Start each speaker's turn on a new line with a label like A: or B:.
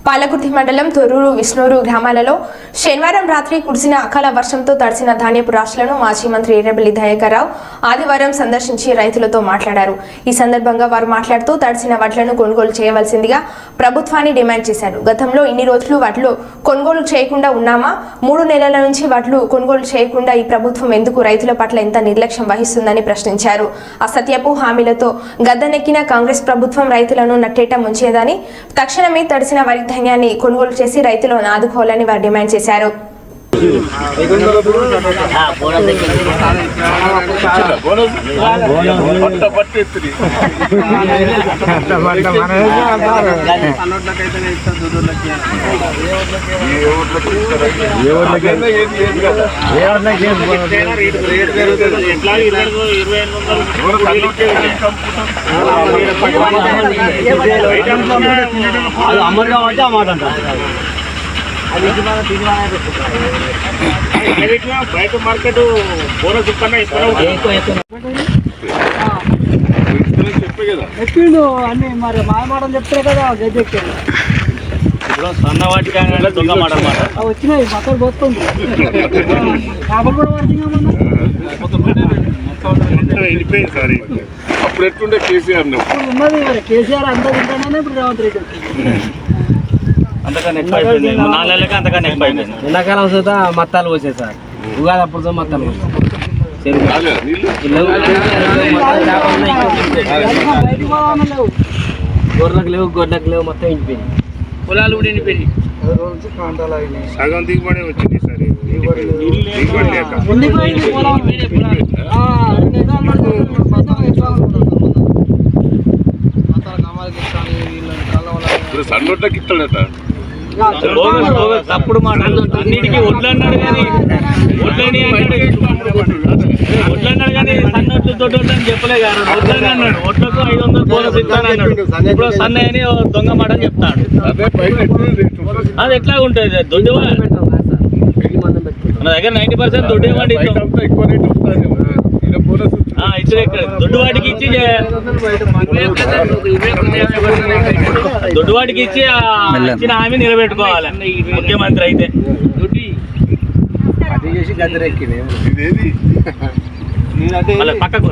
A: పాలకుర్తి మండలం తొర్రూరు విష్ణూరు గ్రామాలలో శనివారం రాత్రి కురిసిన అకాల వర్షంతో తడిసిన ధాన్యపు రాశులను మాజీ మంత్రి ఎర్రబెల్లి దయాకర్ రావు ఆదివారం సందర్శించి రైతులతో మాట్లాడారు. ఈ సందర్భంగా వారు మాట్లాడుతూ తడిసిన వడ్లను కొనుగోలు చేయవలసిందిగా ప్రభుత్వాన్ని డిమాండ్ చేశారు. గతంలో ఇన్ని రోజులు వడ్లు కొనుగోలు చేయకుండా ఉన్నామా? 3 నెలల నుంచి వడ్లు కొనుగోలు చేయకుండా ఈ ప్రభుత్వం ఎందుకు రైతుల పట్ల ఎంత నిర్లక్ష్యం వహిస్తుందని ప్రశ్నించారు. అసత్యపు హామీలతో గద్దెనెక్కిన కాంగ్రెస్ ప్రభుత్వం రైతులను నట్టేట ముంచేదని, తక్షణమే తడిసిన వరి ధాన్యాన్ని కొనుగోలు చేసి రైతులను ఆదుకోవాలని వారు డిమాండ్ చేశారు.
B: బయట మార్కెట్ బోనస్
C: ఎక్కిండు అన్ని మరి మాయ మాటలు చెప్తారు కదా గద్దెక్కాడు.
B: ఇప్పుడు సన్న వాటికి దొంగ మాట
C: వచ్చినాయి పక్కన పోతుంది కాబట్టి కూడా
B: వెళ్ళిపోయింది సార్. అప్పుడు ఎట్లుండే కేసీఆర్
C: ఉన్నది మరి కేసీఆర్ అంతా తింటానే ఇప్పుడు రేవంత్ రెడ్డి
D: ఎండాకాలం వస్తే మత్తాలు పోసే సార్. ఉగాది అప్పుడు మత్తాలు గొర్రెలకు లేవు, గొడ్లకు లేవు, మొత్తం ఇంటిపోయింది.
B: పొలాలు కూడా ఎండిపోయి సగం దిగుబడి వచ్చింది సార్. ఇప్పుడు సన్నోట్లకి ఇస్తాడట. తప్పుడు మాట అన్నిటికీ వడ్లు అన్నాడు కానీ వడ్లన్నాడు కానీ సన్నోట్లు దొడ్డు అని చెప్పలే కానీ వడ్లని అన్నాడు. వడ్లకు 500 బోనస్ ఇస్తానన్నాడు. ఇప్పుడు సన్న అని దొంగ మాట చెప్తాడు. అది ఎట్లా ఉంటుంది? దొడ్డు మన దగ్గర 90% దొడ్డు ఇవ్వండి. దొడ్డువాటికి ఇచ్చి దొడ్డువాటికి ఇచ్చి ఇచ్చిన హామీ నిలబెట్టుకోవాలి ముఖ్యమంత్రి అయితే. పక్కకు